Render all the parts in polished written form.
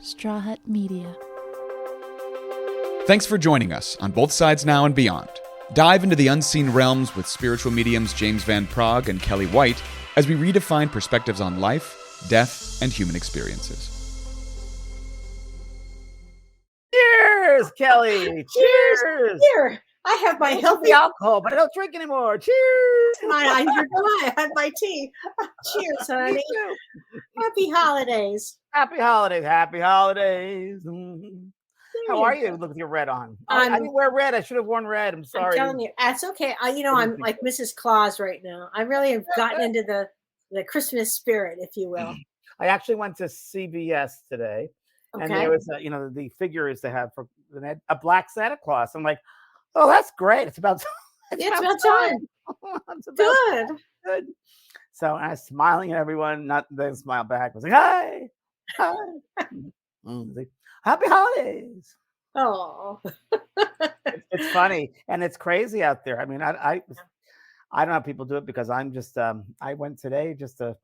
Straw Hut Media. Thanks for joining us on Both Sides Now and Beyond. Dive into the unseen realms with spiritual mediums James Van Praagh and Kellee White as we redefine perspectives on life, death, and human experiences. Cheers, Kellee. Cheers. Here, I have my healthy alcohol, but I don't drink anymore. Cheers. I have my tea. Cheers, honey. Happy holidays. Happy holidays. Happy holidays. Mm-hmm. How are you? Look with your red on. I didn't wear red. I should have worn red. I'm sorry. I'm telling you, that's okay. I'm like Mrs. Claus right now. I really have gotten into the Christmas spirit, if you will. I actually went to CVS today, and there was the figures they have for a black Santa Claus. I'm like, oh, that's great. It's about time. It's about time. Good. So I was smiling at everyone. Not they smile back. I was like, hi. Happy holidays. Oh, it's funny and it's crazy out there. I mean, I don't know how people do it because I'm just I went today just to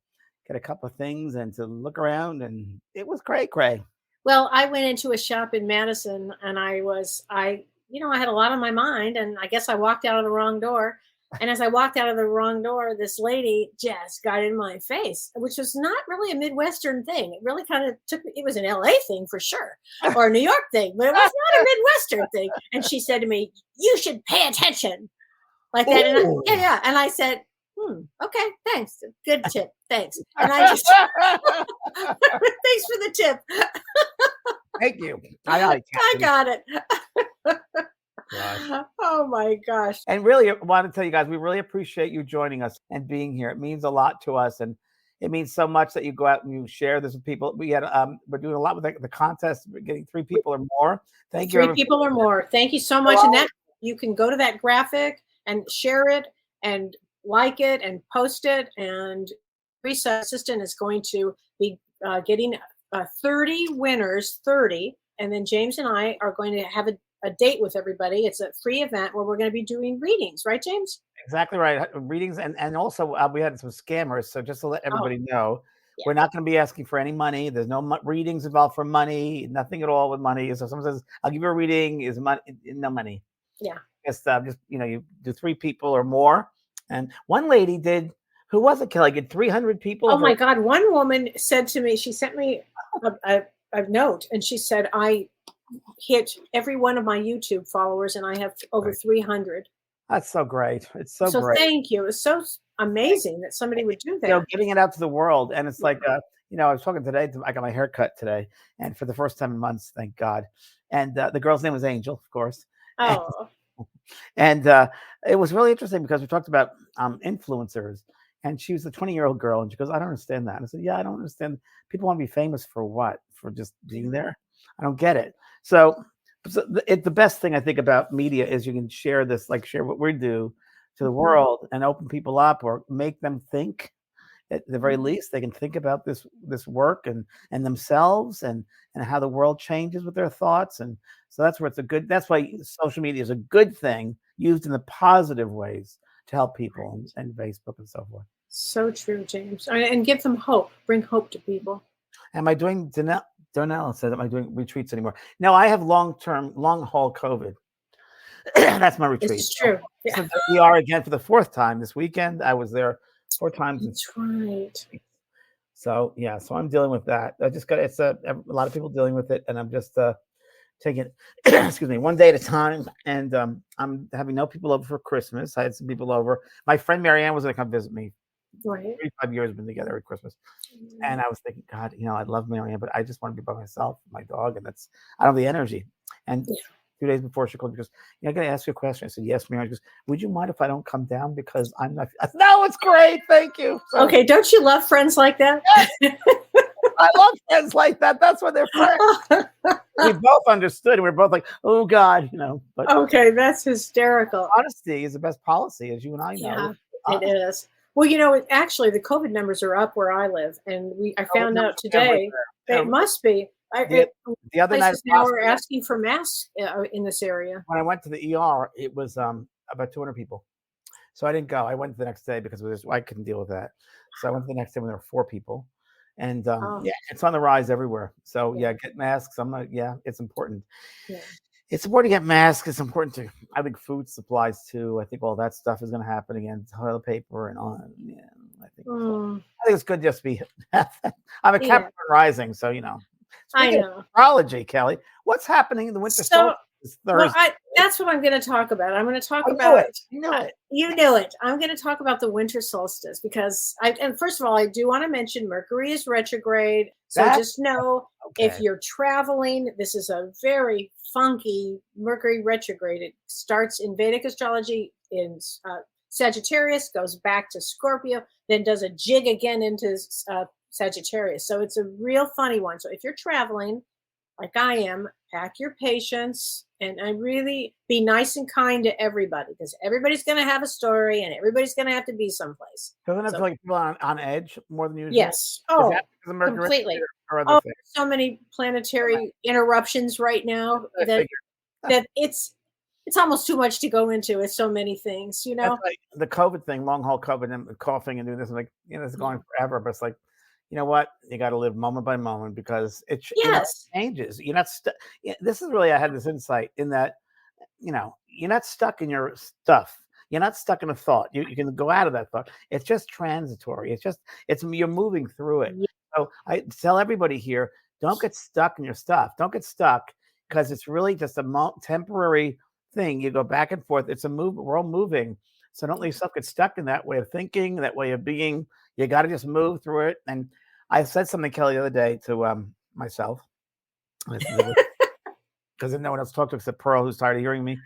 get a couple of things and to look around, and it was cray. Well, I went into a shop in Madison, and I had a lot on my mind, and I guess I walked out of the wrong door. And as I walked out of the wrong door, this lady just got in my face, which was not really a Midwestern thing. It really kind of it was an LA thing for sure, or a New York thing, but it was not a Midwestern thing. And she said to me, "You should pay attention," like that. And and I said, okay, thanks. Good tip. Thanks. And I just, thanks for the tip. Thank you. I got it. Gosh. Oh my gosh. And really, I want to tell you guys, we really appreciate you joining us and being here. It means a lot to us, and it means so much that you go out and you share this with people. We're doing a lot with the contest. We're getting 3 people or more. Thank you. 3 people or more. Thank you so much. And that you can go to that graphic and share it and like it and post it. And Teresa assistant is going to be getting 30 winners, 30, and then James and I are going to have a date with everybody. It's a free event where we're going to be doing readings, right, James? Exactly right. Readings, and also we had some scammers. So just to let everybody know, we're not going to be asking for any money. There's no readings involved for money. Nothing at all with money. So someone says, "I'll give you a reading," is money? No money. Yeah. Just you do 3 people or more. And one lady did. Who was it, Kellee? Did 300 people? Oh my God! One woman said to me, she sent me a note, and she said, "I hit every one of my YouTube followers, and I have over 300. That's so great. It's so great. Thank you. It's so amazing that somebody would do that. Getting it out to the world. And it's like, I was talking today, I got my hair cut today, and for the first time in months, thank God. And the girl's name was Angel, of course. Oh. And it was really interesting because we talked about influencers, and she was a 20-year-old girl, and she goes, "I don't understand that." And I said, "Yeah, I don't understand. People want to be famous for what? For just being there? I don't get it." So the best thing I think about media is you can share this, like share what we do to the world and open people up or make them think. At the very least, they can think about this work and themselves and how the world changes with their thoughts. And so that's where that's why social media is a good thing used in the positive ways to help people and Facebook and so forth. So true, James. And give them hope. Bring hope to people. Am I doing Donnell said, "Am I doing retreats anymore?" No, I have long haul COVID. That's my retreat. It's true. So we are again for the 4th time this weekend. I was there 4 times. That's right. So so I'm dealing with that. I just got a lot of people dealing with it, and I'm just taking excuse me, one day at a time. And I'm having no people over for Christmas. I had some people over. My friend Marianne was going to come visit me. Right. 35 years we've been together at Christmas. And I was thinking, God, I love Marianne, but I just want to be by myself, my dog, and I don't have the energy. And 2 days before she called me, she goes, "I got to ask you a question." I said, "Yes, Marianne." She goes, "Would you mind if I don't come down because I'm not?" I said, "No, it's great. Thank you." So, okay. Don't you love friends like that? Yes. I love friends like that. That's why they're friends. We both understood. And we were both like, "Oh God," But okay, that's hysterical. Honesty is the best policy, as you and I know. Yeah, it is. Well, actually, the COVID numbers are up where I live, and I found out today it must be. The other night now we're asking for masks in this area. When I went to the ER, it was about 200 people, so I didn't go. I went the next day because I couldn't deal with that. So I went the next day when there were 4 people, And Oh, yeah, it's on the rise everywhere. So yeah, yeah, get masks. I'm not. Yeah, it's important. yeah. It's important to get masks. It's important to. I think food supplies too. I think all that stuff is going to happen again. Toilet paper and on. Yeah, I think. Mm, I think it's good just to be. I'm a yeah, Capricorn rising, so I Speaking of know. astrology, Kelly, what's happening in the winter So, solstice well, Thursday? that's what I'm going to talk about. I'm going to talk I knew about, it. I knew it. you know it. I'm going to talk about the winter solstice because and first of all, I do want to mention Mercury is retrograde. So That's just know if okay. you're traveling, this is a very funky Mercury retrograde. It starts in Vedic astrology in Sagittarius, goes back to Scorpio, then does a jig again into Sagittarius. So it's a real funny one. So if you're traveling, like I am, pack your patience and I really be nice and kind to everybody because everybody's going to have a story and everybody's going to have to be someplace. Doesn't it So, feel like people on edge more than usual? yes. Is that Oh, because of Mercury completely. or other Oh, things? so many planetary interruptions right now I that figured. that it's almost too much to go into. It's so many things, you That's know. like the COVID thing, long haul COVID, and coughing and doing this. I'm like, it's Yeah. going forever. But it's like, you know what? You got to live moment by moment because it Yes. changes. You're not. This is really. I had this insight in that you're not stuck in your stuff. You're not stuck in a thought. You can go out of that thought. It's just transitory. You're moving through it. Ye- So I tell everybody here, don't get stuck in your stuff. Don't get stuck because it's really just a temporary thing. You go back and forth. It's a move. We're all moving. So don't let yourself get stuck in that way of thinking, that way of being. You got to just move through it. And I said something, Kelly, the other day to myself. Because no one else talked to except Pearl, who's tired of hearing me.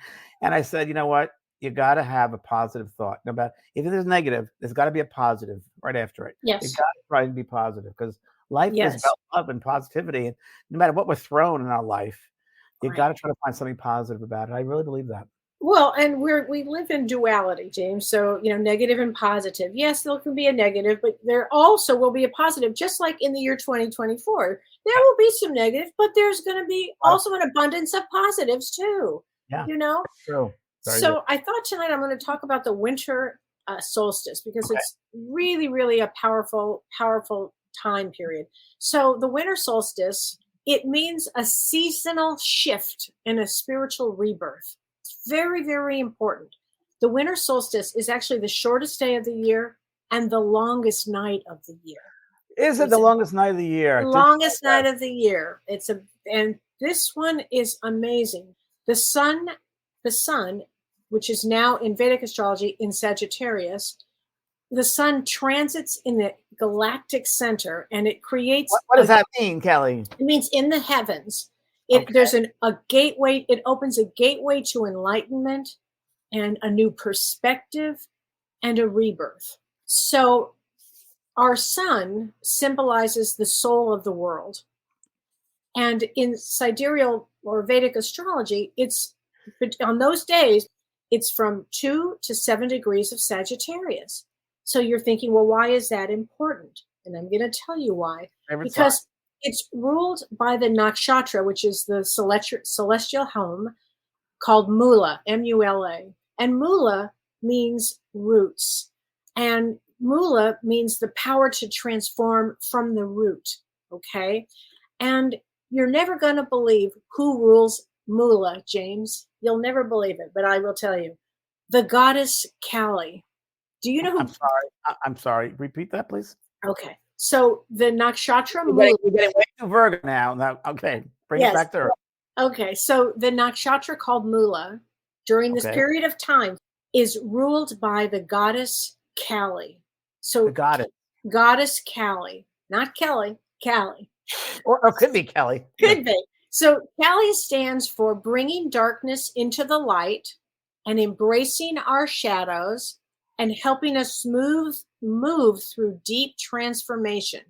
And I said, you know what? You got to have a positive thought. No matter if there's negative, there's got to be a positive right after it. You Yes. got to try and be positive because life is Yes. about love and positivity. And no matter what we're thrown in our life, you Right. got to try to find something positive about it. I really believe that. Well, and we live in duality, James. So, negative and positive. Yes, there can be a negative, but there also will be a positive, just like in the year 2024. There Yeah, will be some negative, but there's going to be a lot of- also an abundance of positives too. yeah, You know? true. Very good. So I thought tonight I'm going to talk about the winter solstice because Okay. it's really, really a powerful, powerful time period. So the winter solstice, it means a seasonal shift and a spiritual rebirth. It's very, very important. The winter solstice is actually the shortest day of the year and the longest night of the year. Is So it it's the a longest night of the year? Didn't know longest that. night of the year. And this one is amazing. The sun, the sun, which is now in Vedic astrology in Sagittarius, the sun transits in the galactic center and it creates What does that mean, Kelly? it means in the heavens. Okay. There's a gateway, it opens a gateway to enlightenment and a new perspective and a rebirth. So our sun symbolizes the soul of the world. And in sidereal or Vedic astrology, it's on those days, it's from 2 to 7 degrees of Sagittarius. So you're thinking, well, why is that important? And I'm going to tell you why. Favorite sign. Because it's ruled by the nakshatra, which is the celestial home called Mula, M-U-L-A. And Mula means roots. And Mula means the power to transform from the root. Okay. And you're never going to believe who rules Mula, James. You'll never believe it, but I will tell you. The goddess Kellee. Do you know I'm who? sorry. I'm sorry. Repeat that, please. Okay. So the nakshatra We're Mula. getting way too Virgo now. Okay, bring it Yes. back to her. Okay. So the nakshatra called Mula during this Okay. period of time is ruled by the goddess Kellee. So Got it. goddess Kellee, not Kelly, Kellee. Or could be Kelly. Could be. So Kellee stands for bringing darkness into the light and embracing our shadows and helping us move through deep transformation.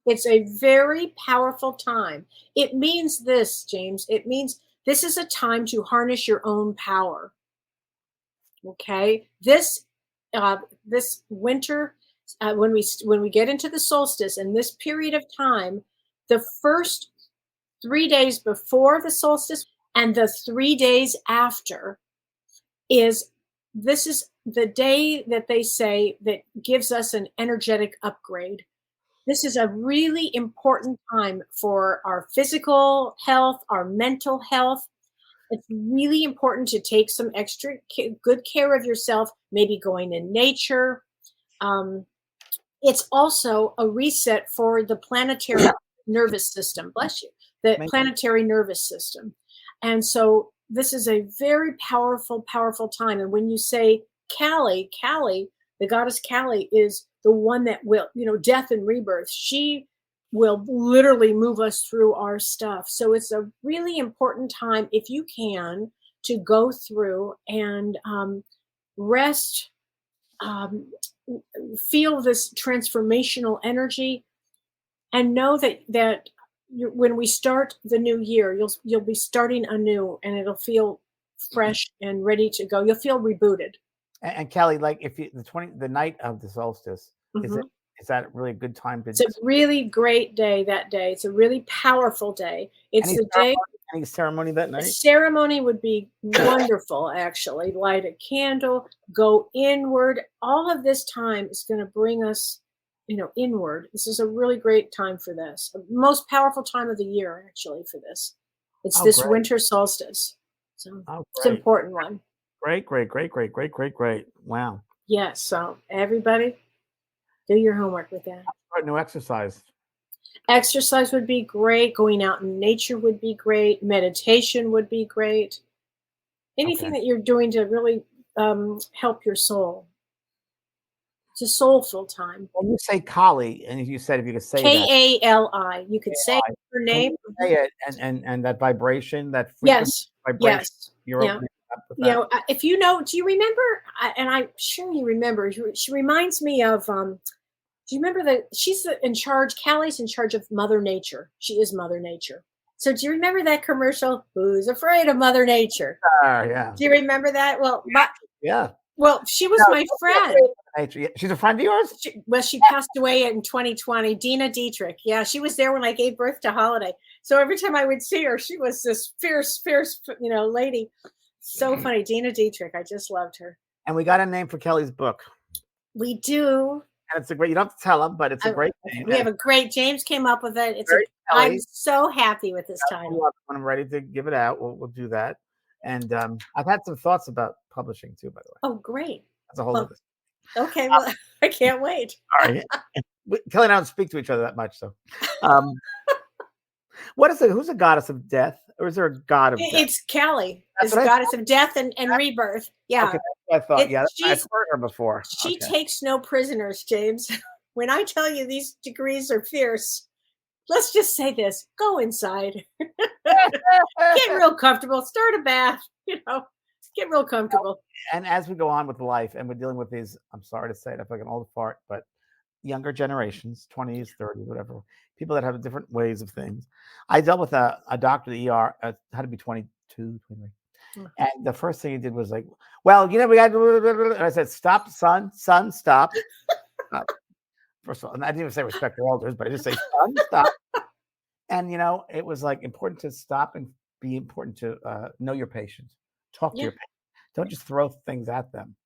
It's a very powerful time. It means this, James. It means this is a time to harness your own power. Okay, this winter, when we get into the solstice and this period of time, the first 3 days before the solstice and the 3 days after this is the day that they say that gives us an energetic upgrade. This is a really important time for our physical health, our mental health. It's really important to take some extra good care of yourself, maybe going in nature. Um, it's also a reset for the planetary nervous system. Bless you. The Maybe. planetary nervous system. And so this is a very powerful, powerful time. And when you say Kellee, the goddess Kellee is the one that will, death and rebirth. She will literally move us through our stuff. So it's a really important time, if you can, to go through and rest, um, feel this transformational energy, and know that when we start the new year, you'll be starting anew, and it'll feel fresh and ready to go. You'll feel rebooted. And Kellee, like if you the night of the solstice, Mhm. is that really a good time to It's a really great day that day. It's a really powerful day. It's any the day. ceremony that A night? ceremony would be wonderful, actually. Light a candle, go inward. All of this time is going to bring us, inward. This is a really great time for this. The most powerful time of the year, actually, for this. It's Oh, this great. winter solstice. So Oh, it's an great. important one. Great. Wow. Yes. So everybody, do your homework with that. Start new exercise. Exercise would be great. Going out in nature would be great. Meditation would be great. Anything Okay. that you're doing to really help your soul. It's a soulful time. When you say Kali, and you said if you could say that, Kelli. You could say her can name. you say it and that vibration, that frequency Yes. vibration, Yes. you're Yeah. opening up with that? If you know, do you remember? And I'm sure you remember. She reminds me of. Do you remember that she's in charge? Callie's in charge of Mother Nature. She is Mother Nature. So do you remember that commercial? Who's afraid of Mother Nature? Yeah. Do you remember that? Well, Yeah. she was No, my don't be friend. afraid of nature. Yeah, she's a friend of yours? She passed away in 2020. Dina Dietrich. Yeah, she was there when I gave birth to Holiday. So every time I would see her, she was this fierce, lady. So funny. Dina Dietrich. I just loved her. And we got a name for Kelly's book. We do. And it's a great, you don't have to tell them, but it's a great name. We have a great, James came up with it. I'm so happy with this title. When I'm ready to give it out, we'll do that. And I've had some thoughts about publishing too, by the way. Oh, great. That's a whole other. Okay, well, I can't wait. All right. Kelly and I don't speak to each other that much, so. What is it? Who's a goddess of death, or is there a god of death? It's Kellee. It's goddess of death and rebirth. Yeah. Okay, that's what I thought. I've heard her before. She takes no prisoners, James. When I tell you these degrees are fierce, let's just say this: go inside, get real comfortable, start a bath. Get real comfortable. And as we go on with life, and we're dealing with these, I'm sorry to say it, I feel like an old fart, but younger generations, 20s, 30s, whatever, people that have different ways of things. I dealt with a doctor at the ER, had to be 22, 23. And the first thing he did was like, well, we got, and I said, stop, son, stop. First of all, and I didn't even say respect your elders, but I just say, son, stop. And, it was like important to stop and be important to know your patients, talk to your patients. Don't just throw things at them.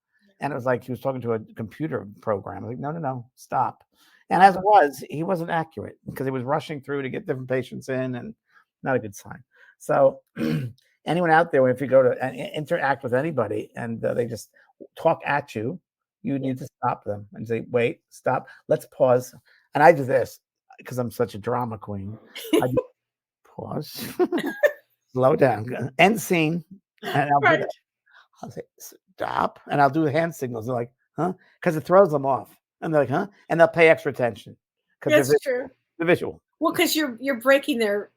And it was like he was talking to a computer program. I was like, no, stop. And as it was, he wasn't accurate because he was rushing through to get different patients in, and not a good sign. So anyone out there, if you go to interact with anybody and they just talk at you, you need to stop them and say, wait, stop, let's pause. And I do this because I'm such a drama queen. I do pause, slow down, end scene, and I'll say, stop, and I'll do hand signals. They're like, huh? Because it throws them off. And they're like, huh? And they'll pay extra attention. That's true. The visual. Well, because you're breaking their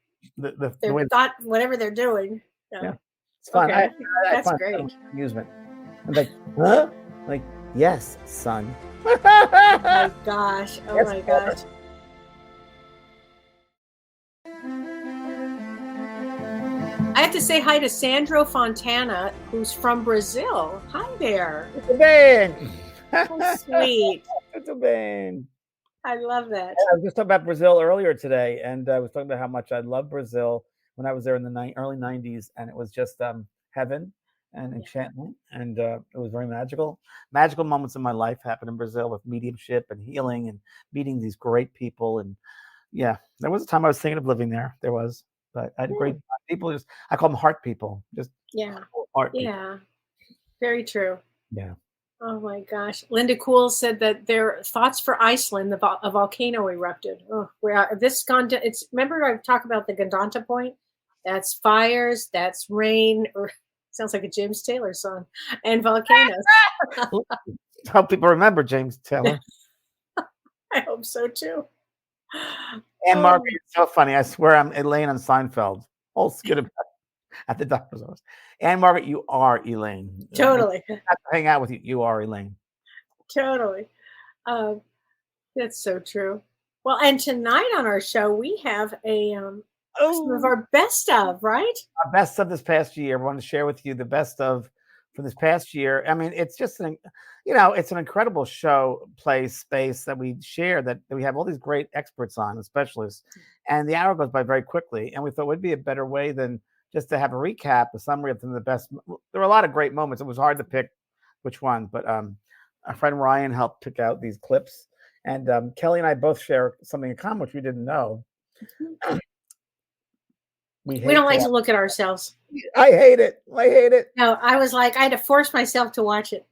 thought, whatever they're doing. Yeah. It's fun. Okay. That's great. Amusement. I'm like, huh? Like, yes, son. Oh my gosh. Oh my gosh. I have to say hi to Sandro Fontana, who's from Brazil. Hi there. Muito bem. So sweet. Muito bem. I love that. I was just talking about Brazil earlier today, and I was talking about how much I love Brazil when I was there in the early 90s, and it was just heaven. and enchantment, and it was very magical. Magical moments in my life happened in Brazil with mediumship and healing and meeting these great people. And yeah, there was a time I was thinking of living there. There was, but I had great people. Just I call them heart people. Just heart people. Yeah, very true. Yeah. Oh my gosh. Linda Cool said that their thoughts for Iceland, a volcano erupted. Oh, it's remember I talked about the Gondanta point? That's fires, that's rain, or sounds like a James Taylor song, and volcanoes. Help people remember James Taylor. I hope so too. And Margaret, it's so funny. I swear I'm Elaine on Seinfeld. Whole skit about at the doctor's office. And Margaret, you are Elaine. Totally. I have to hang out with you. You are Elaine. Totally. That's so true. Well, and tonight on our show, we have some of our best of, right? Our best of this past year. We want to share with you the best of from this past year. I mean, it's just it's an incredible show, place, space that we share, that we have all these great experts on and specialists. And the hour goes by very quickly. And we thought it would be a better way than just to have a recap, a summary of some of the best. There were a lot of great moments. It was hard to pick which one, but our friend Ryan helped pick out these clips. And Kellee and I both share something in common, which we didn't know. We don't like to look at ourselves. I hate it. No, I was like, I had to force myself to watch it.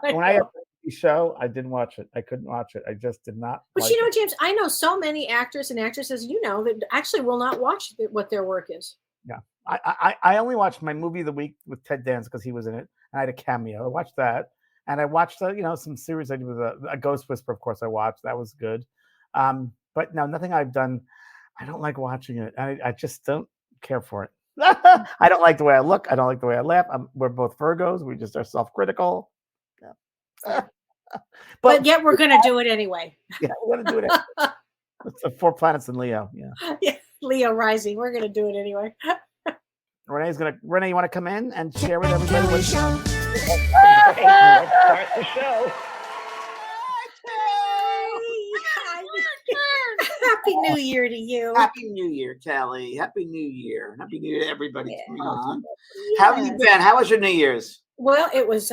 When I had a show, I didn't watch it. I couldn't watch it. I just did not. But James, I know so many actors and actresses, that actually will not watch what their work is. Yeah. I only watched my movie of the week with Ted Danson because he was in it. And I had a cameo. I watched that. And I watched, some series I did with a Ghost Whisperer, of course, I watched. That was good. But no, nothing I've done. I don't like watching it. I just don't care for it. I don't like the way I look. I don't like the way I laugh. We're both Virgos. We just are self-critical. Yeah. but yet we're going to do it anyway. Yeah, we're going to do it anyway. It's the 4 planets in Leo. Yeah. Yeah, Leo rising. We're going to do it anyway. Renee, you want to come in and share with everybody? Let's start the show. Happy New Year to you. Happy New Year, Kellee. Happy New Year. Happy New Year to everybody coming on. Yes. How have you been? How was your New Year's? Well, it was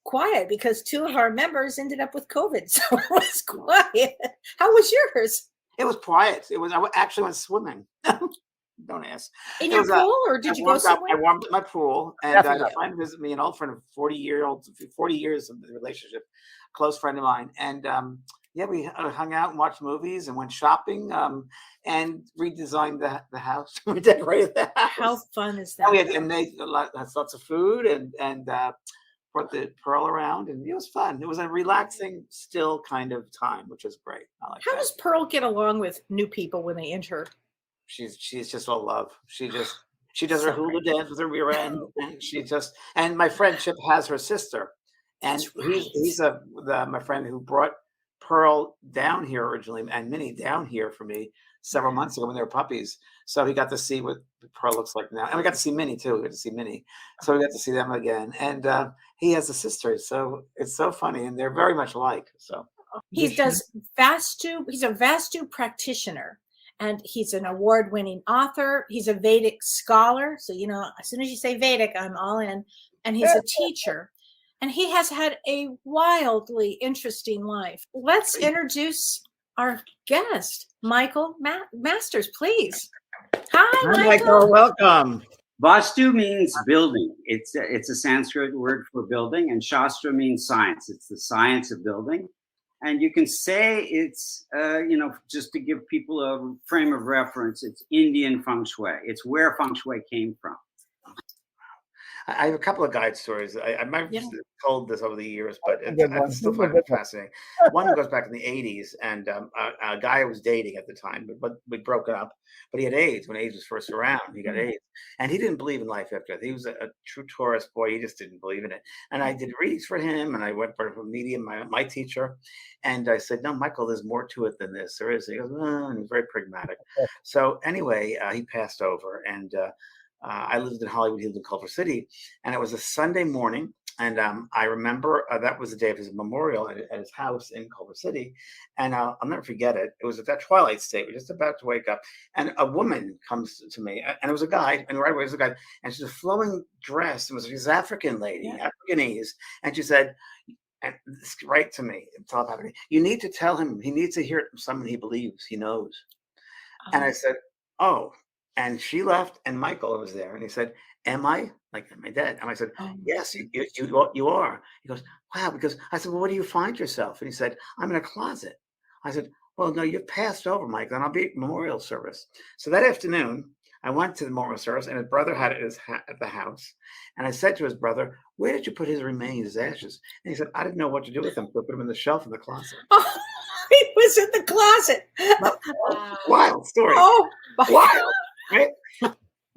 quiet because 2 of our members ended up with COVID, so it was quiet. How was yours? It was quiet. I actually went swimming. Don't ask. In your pool, or did you go somewhere? I warmed up my pool, and I got a friend to visit me, an old friend of 40 years of the relationship, close friend of mine, and we hung out and watched movies and went shopping, and redesigned the house. We decorated the house. How fun is that? And made lots of food and brought the Pearl around, and it was fun. It was a relaxing, still kind of time, which is great. I like How does Pearl get along with new people when they enter? She's just all love. She does her hula dance with her rear end, and my friend Chip has her sister, and he's my friend who brought Pearl down here originally and Minnie down here for me several months ago when they were puppies. So he got to see what Pearl looks like now, and we got to see Minnie too. We got to see Minnie, so we got to see them again. And he has a sister, so it's so funny, and they're very much alike. So he's a Vastu practitioner. And he's an award-winning author. He's a Vedic scholar. So, as soon as you say Vedic, I'm all in. And he's a teacher. And he has had a wildly interesting life. Let's introduce our guest, Michael Masters, please. Hi, Michael. Welcome. Vastu means building. It's a Sanskrit word for building, and Shastra means science. It's the science of building. And you can say it's, just to give people a frame of reference, it's Indian feng shui. It's where feng shui came from. I have a couple of guide stories. I might have told this over the years, but I still find it fascinating. One goes back in the 80s, and a guy I was dating at the time, but we broke up. But he had AIDS when AIDS was first around. He got AIDS, and he didn't believe in life after that. He was a true Taurus boy. He just didn't believe in it. And I did readings for him, and I went for a medium, my teacher, and I said, "No, Michael, there's more to it than this. There is." He goes, "Oh," and he was very pragmatic. So anyway, he passed over, and I lived in Hollywood. He lived in Culver City, and it was a Sunday morning. I remember that was the day of his memorial at his house in Culver City. And I'll never forget it. It was at that twilight state. We're just about to wake up. And a woman comes to me, and it was a guy, and right away it was a guy. And she's a flowing dress. It was this African lady, Africanese. And she said, and this right to me, telepathically, you need to tell him, he needs to hear it from someone he believes, he knows. And I said, oh. And she left, and Michael was there, and he said, am I? Like, am I dead? And I said, yes, you are. He goes, wow, because I said, well, where do you find yourself? And he said, I'm in a closet. I said, well, no, you've passed over, Mike, and I'll be at memorial service. So that afternoon, I went to the memorial service, and his brother had it at the house. And I said to his brother, where did you put his remains, his ashes? And he said, I didn't know what to do with them, so I put them in the shelf in the closet. Oh, he was in the closet. Wild story. Oh, wild, right?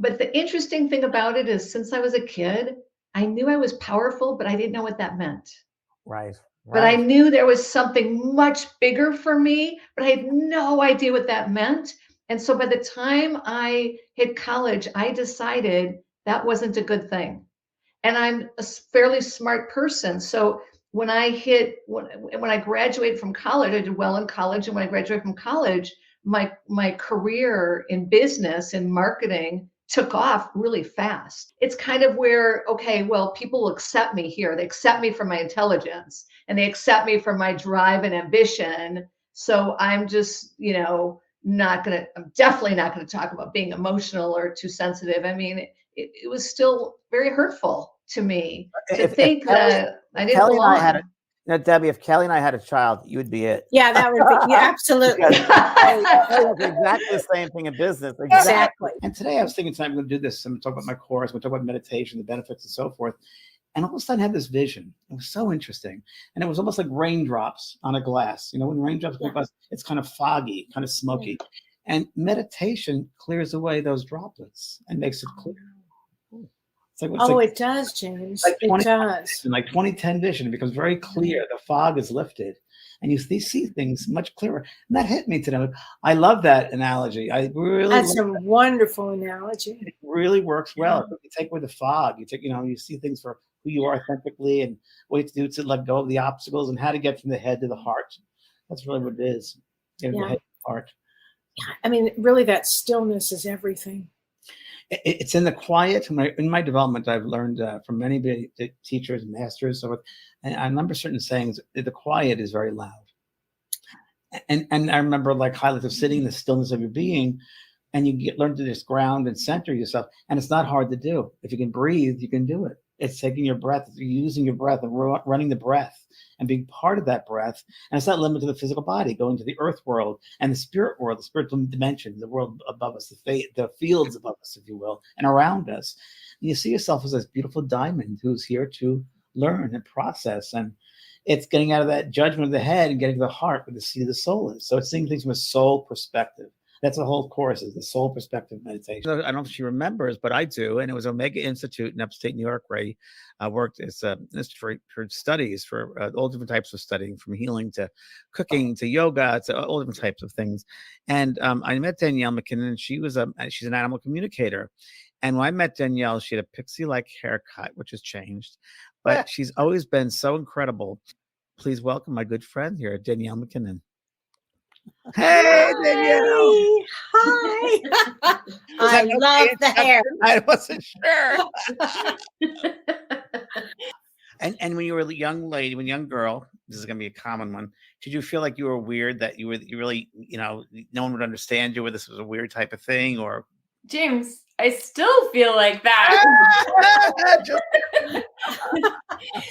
But the interesting thing about it is, since I was a kid, I knew I was powerful, but I didn't know what that meant. Right. But I knew there was something much bigger for me, but I had no idea what that meant. And so by the time I hit college, I decided that wasn't a good thing. And I'm a fairly smart person. So when I graduated from college, I did well in college. And when I graduated from college, my career in business and marketing took off really fast. It's kind of where, okay, well, people accept me here. They accept me for my intelligence, and they accept me for my drive and ambition. So I'm just, I'm definitely not going to talk about being emotional or too sensitive. I mean, it was still very hurtful to me to think that I didn't Kellee belong. and I Debbie, if Kellee and I had a child, you would be it. yeah, that would be absolutely. Exactly the same thing in business. Exactly. And today I was thinking, I'm going to do this. I'm going to talk about my course. I'm going to talk about meditation, the benefits, and so forth. And all of a sudden I had this vision. It was so interesting. And it was almost like raindrops on a glass. When raindrops on a glass, it's kind of foggy, kind of smoky. And meditation clears away those droplets and makes it clear. It does, James. It does. In like 2010 vision, it becomes very clear. The fog is lifted, and you see things much clearer. And that hit me today. I love that analogy. That's a wonderful analogy. It really works well. You take away the fog. You see things for who you are authentically, and what you have to do to let go of the obstacles, and how to get from the head to the heart. That's really what it is. The head to the heart. I mean, really, that stillness is everything. It's in the quiet. In my development, I've learned from many teachers, masters, and I remember certain sayings. The quiet is very loud, and I remember like highlights of sitting in the stillness of your being, and you learn to just ground and center yourself. And it's not hard to do. If you can breathe, you can do it. It's taking your breath, it's using your breath, and running the breath, and being part of that breath. And it's not limited to the physical body, going to the earth world and the spirit world, the spiritual dimension, the world above us, the fields above us, if you will, and around us. And you see yourself as this beautiful diamond who's here to learn and process. And it's getting out of that judgment of the head and getting to the heart where the seat of the soul is. So it's seeing things from a soul perspective. That's the whole course, is the soul perspective meditation. I don't know if she remembers, but I do. And it was Omega Institute in upstate New York, where I worked as an institute for studies, for all different types of studying, from healing to cooking to yoga to all different types of things. And I met Danielle McKinnon, and she's an animal communicator. And when I met Danielle, she had a pixie-like haircut, which has changed, but she's always been so incredible. Please welcome my good friend here, Danielle McKinnon. Hey, Danielle. Hi. I love the hair. I wasn't sure. And when you were a young girl, this is going to be a common one. Did you feel like you were weird, that you really, no one would understand you, or this was a weird type of thing? Or James, I still feel like that.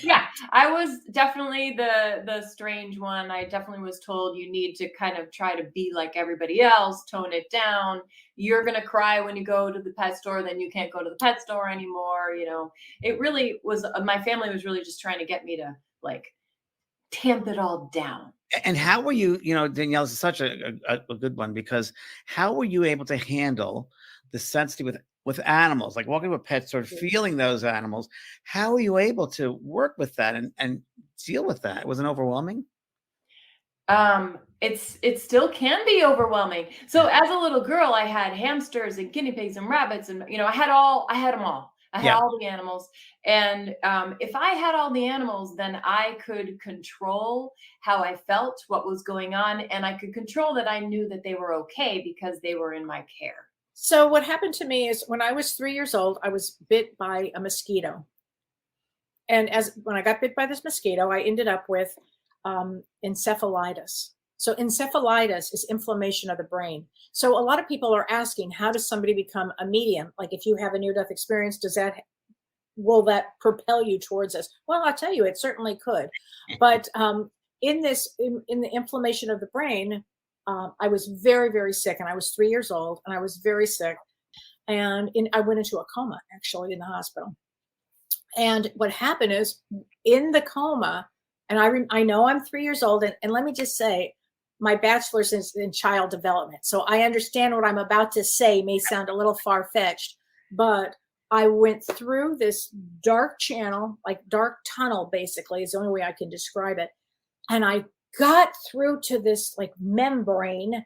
Yeah, I was definitely the strange one. I definitely was told you need to kind of try to be like everybody else, tone it down. You're going to cry when you go to the pet store, then you can't go to the pet store anymore. It really was, my family was really just trying to get me to like tamp it all down. And how were you, Danielle, is such a good one, because how were you able to handle the sensitivity with animals, like walking to a pet store, feeling those animals? How were you able to work with that and deal with that? Was it overwhelming? It still can be overwhelming. So as a little girl, I had hamsters and guinea pigs and rabbits, and I had them all. I had all the animals. And if I had all the animals, then I could control how I felt, what was going on. And I could control that I knew that they were okay because they were in my care. So what happened to me is when I was 3 years old, I was bit by a mosquito. And when I got bit by this mosquito, I ended up with encephalitis. So encephalitis is inflammation of the brain. So a lot of people are asking, how does somebody become a medium? Like if you have a near-death experience, will that propel you towards this? Well, I'll tell you, it certainly could. But in the inflammation of the brain, I was very, very sick, and I was 3 years old, and I was very sick. And I went into a coma, actually, in the hospital. And what happened is in the coma, and I know I'm 3 years old, and let me just say, my bachelor's is in child development. So I understand what I'm about to say may sound a little far-fetched, but I went through this dark channel, like dark tunnel, basically, is the only way I can describe it. And I got through to this like membrane.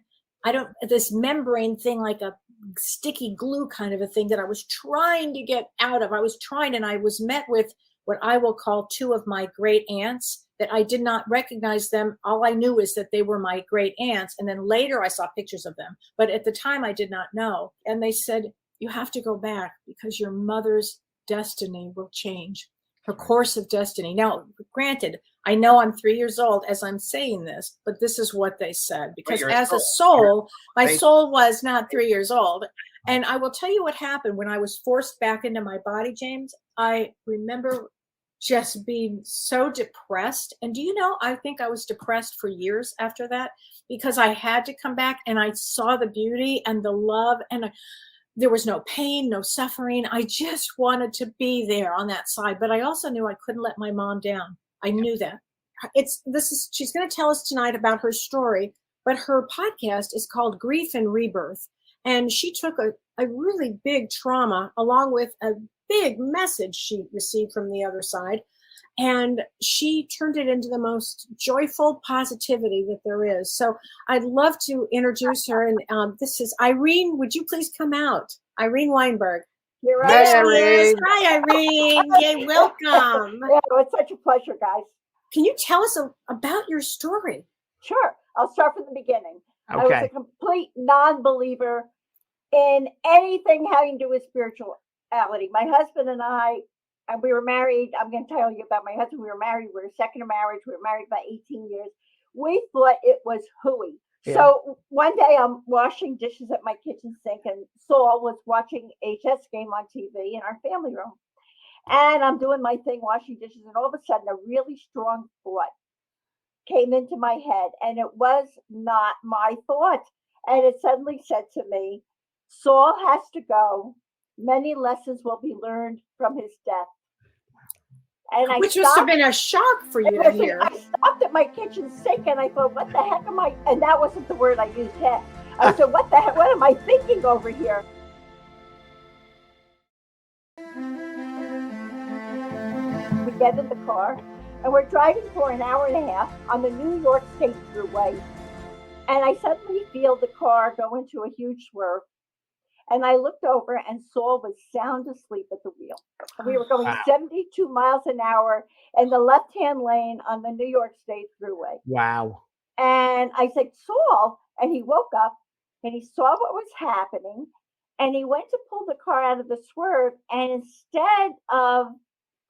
This membrane thing, like a sticky glue kind of a thing that I was trying to get out of. And I was met with what I will call two of my great aunts that I did not recognize them. All I knew is that they were my great aunts. And then later I saw pictures of them. But at the time I did not know. And they said, you have to go back because your mother's destiny will change, her course of destiny. Now, granted, I know I'm 3 years old as I'm saying this, but this is what they said. Because as a soul, my soul was not 3 years old. And I will tell you what happened when I was forced back into my body, James. I remember just being so depressed. And do you know, I think I was depressed for years after that because I had to come back and I saw the beauty and the love, and there was no pain, no suffering. I just wanted to be there on that side. But I also knew I couldn't let my mom down. I knew that. She's going to tell us tonight about her story, but her podcast is called Grief and Rebirth. And she took a really big trauma along with a big message she received from the other side. And she turned it into the most joyful positivity that there is. So I'd love to introduce her. And this is Irene. Would you please come out? Irene Weinberg. You're right. There she is. Hi, Irene. Yay, welcome. Yeah, it's such a pleasure, guys. Can you tell us about your story? Sure. I'll start from the beginning. Okay. I was a complete non-believer in anything having to do with spirituality. My husband and we were married. I'm going to tell you about my husband. We were married. We were second marriage. We were married about 18 years. We thought it was hooey. Yeah. So one day I'm washing dishes at my kitchen sink, and Saul was watching a chess game on TV in our family room. And I'm doing my thing, washing dishes, and all of a sudden a really strong thought came into my head, and it was not my thought. And it suddenly said to me, Saul has to go. Many lessons will be learned from his death. And Which must have been a shock for you to hear. I stopped at my kitchen sink and I thought, what the heck am I? And that wasn't the word I used yet. I said, what the heck? What am I thinking over here? We get in the car and we're driving for an hour and a half on the New York State Thruway. And I suddenly feel the car go into a huge swerve. And I looked over and Saul was sound asleep at the wheel. We were going 72 miles an hour in the left-hand lane on the New York State Thruway. Wow. And I said, Saul, and he woke up and he saw what was happening. And he went to pull the car out of the swerve. And instead of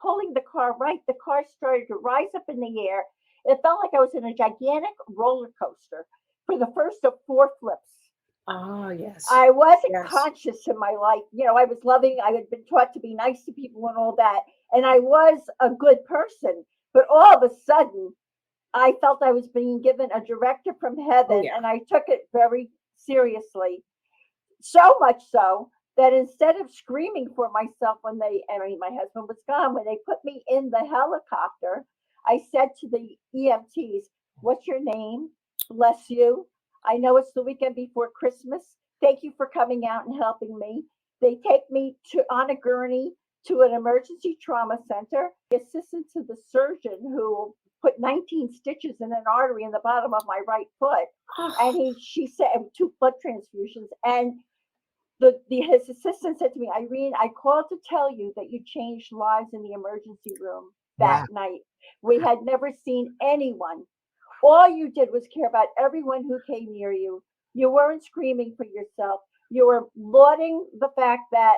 pulling the car right, the car started to rise up in the air. It felt like I was in a gigantic roller coaster for the first of 4 flips. Oh, yes. I wasn't conscious in my life. You know, I was loving, I had been taught to be nice to people and all that. And I was a good person. But all of a sudden, I felt I was being given a directive from heaven. And I took it very seriously. So much so that instead of screaming for myself when my husband was gone, when they put me in the helicopter, I said to the EMTs, what's your name? Bless you. I know it's the weekend before Christmas. Thank you for coming out and helping me. They take me on a gurney to an emergency trauma center. The assistant to the surgeon who put 19 stitches in an artery in the bottom of my right foot. And she said 2 blood transfusions. And his assistant said to me, Irene, I called to tell you that you changed lives in the emergency room that night. We had never seen anyone. All you did was care about everyone who came near you. You weren't screaming for yourself. You were lauding the fact that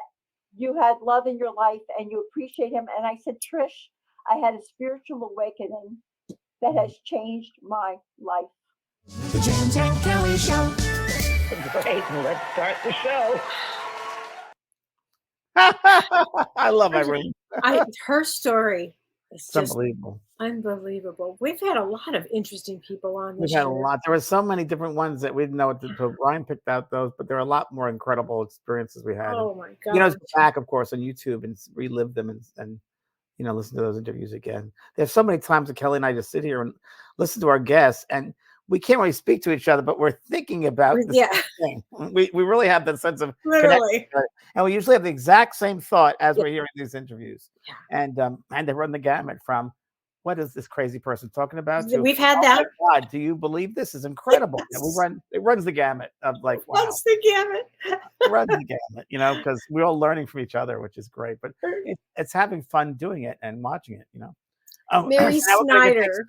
you had love in your life and you appreciate him. And I said, Trish, I had a spiritual awakening that has changed my life. The James and Kellee Show. Great. Let's start the show. I love Irene. Her story is It's just unbelievable. unbelievable. We've had a lot of interesting people on this We've had a show. lot. There were so many different ones that we didn't know what to do. Brian picked out those, but there are a lot more incredible experiences we had. Oh my God. You know, go back, of course, on YouTube and relive them and you know, listen to those interviews again. There's so many times that Kellee and I just sit here and listen to our guests, and we can't really speak to each other, but we're thinking about the same thing. We really have that sense of literally, and we usually have the exact same thought as we're hearing these interviews. And they run the gamut from what is this crazy person talking about? We've had that. My God, do you believe this is incredible? And it runs the gamut of like, wow. Runs the gamut. It runs the gamut, you know, because we're all learning from each other, which is great. But it's having fun doing it and watching it, you know. Mary Snyder.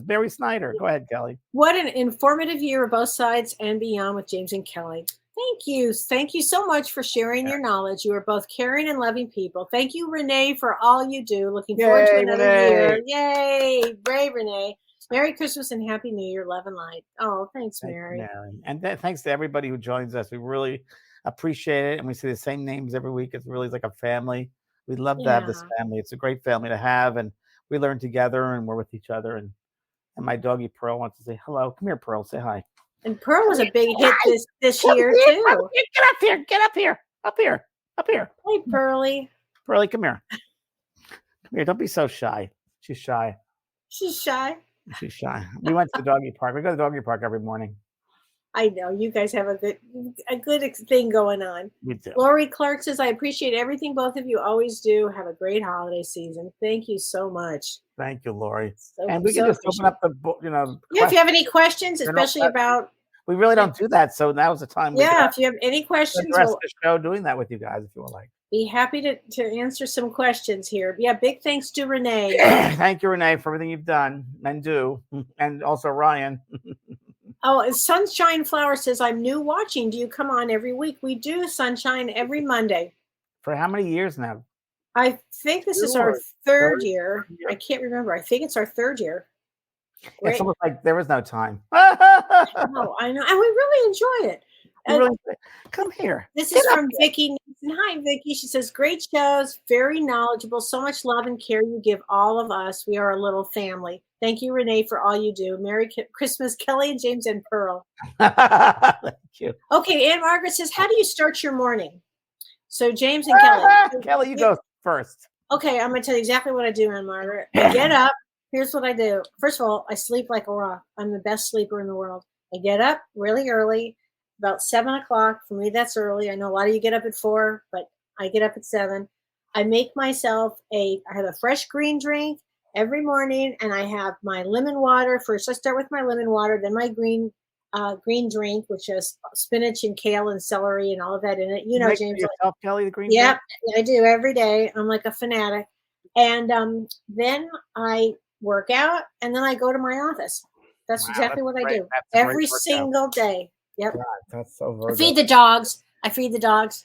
Mary Snyder. Go ahead, Kellee. What an informative year of both sides and beyond with James and Kellee. Thank you. Thank you so much for sharing your knowledge. You are both caring and loving people. Thank you, Renee, for all you do. Looking forward to another year. Yay. Brave Renee. Merry Christmas and Happy New Year. Love and light. Oh, thanks, Mary. And thanks to everybody who joins us. We really appreciate it. And we see the same names every week. It's really like a family. We love to have this family. It's a great family to have. And we learn together and we're with each other. And my doggie Pearl wants to say hello. Come here, Pearl. Say hi. And Pearl was a big hit this year, too. Get up here. Get up here. Up here. Up here. Hey, Pearlie. Pearlie, come here. Come here. Don't be so shy. She's shy. She's shy. She's shy. We went to the doggy park. We go to the doggy park every morning. I know you guys have a good thing going on. We do. Lori Clark says, I appreciate everything both of you always do. Have a great holiday season. Thank you so much. Thank you, Lori. And we can just open up the book, you know. Yeah, if you have any questions, especially about. We really don't do that, so now's the time. Yeah, if you have any questions, the rest of the show doing that with you guys, if you would like. Be happy to answer some questions here. Yeah, big thanks to Renee. Thank you, Renee, for everything you've done and do, and also Ryan. Oh, Sunshine Flower says, I'm new watching. Do you come on every week? We do, Sunshine, every Monday. For how many years now? I think this is our third year. I can't remember. I think it's our third year. It's almost like there was no time. Oh, I know. And we really enjoy it. Come here. This is from Vicki. Hi, Vicki. She says, great shows, very knowledgeable, so much love and care you give all of us. We are a little family. Thank you, Renee, for all you do. Merry Christmas, Kellee and James and Pearl. Thank you. Okay, Ann Margaret says, how do you start your morning? So James and Kellee. Kellee, you go first. Okay, I'm going to tell you exactly what I do, Ann Margaret. I get up. Here's what I do. First of all, I sleep like a rock. I'm the best sleeper in the world. I get up really early, about 7 o'clock. For me, that's early. I know a lot of you get up at 4, but I get up at 7. I make myself I have a fresh green drink every morning, and I have my lemon water. First, I start with my lemon water, then my green drink, which has spinach and kale and celery and all of that in it. You know, James. Yourself, Kellee, the green drink? Yep, I do every day. I'm like a fanatic. And then I work out, and then I go to my office. That's exactly what I do every single day. Yep. God, that's so Virgo. I feed the dogs.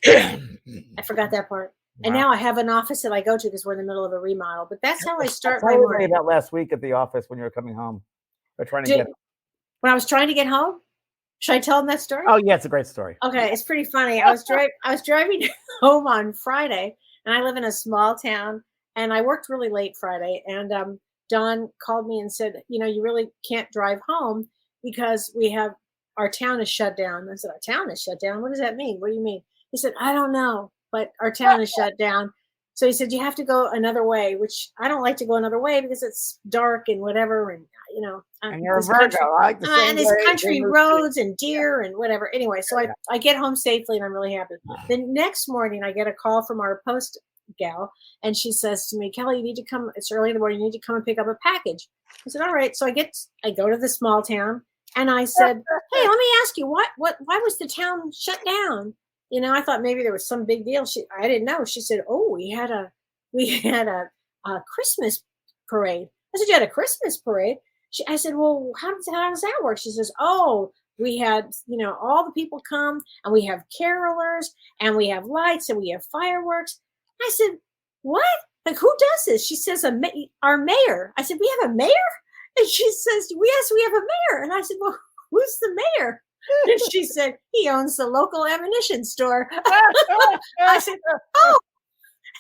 I forgot that part. Wow. And now I have an office that I go to because we're in the middle of a remodel. But that's how I start my morning. About last week at the office when you were coming home. When I was trying to get home. Should I tell them that story? Oh yeah, it's a great story. Okay, it's pretty funny. I was driving home on Friday, and I live in a small town, and I worked really late Friday, and Don called me and said, you know, you really can't drive home because our town is shut down. I said, our town is shut down? What does that mean? What do you mean? He said, I don't know, but our town is shut down. So he said, you have to go another way, which I don't like to go another way because it's dark and whatever. And, you know, and you're a Virgo. I like the same and there's country roads and deer and whatever. Anyway, so I get home safely and I'm really happy. The next morning I get a call from our post gal, and she says to me, Kellee, you need to come. It's early in the morning. You need to come and pick up a package. I said, all right. So I go to the small town, and I said, hey, let me ask you, why was the town shut down? I thought maybe there was some big deal. I didn't know. She said, oh, we had a Christmas parade. I said, you had a Christmas parade? I said, well, how does that work? She says, oh, we had, all the people come, and we have carolers, and we have lights, and we have fireworks. I said, what? Like, who does this? She says, our mayor. I said, we have a mayor? And she says, yes, we have a mayor. And I said, well, who's the mayor? And she said, he owns the local ammunition store. I said, oh.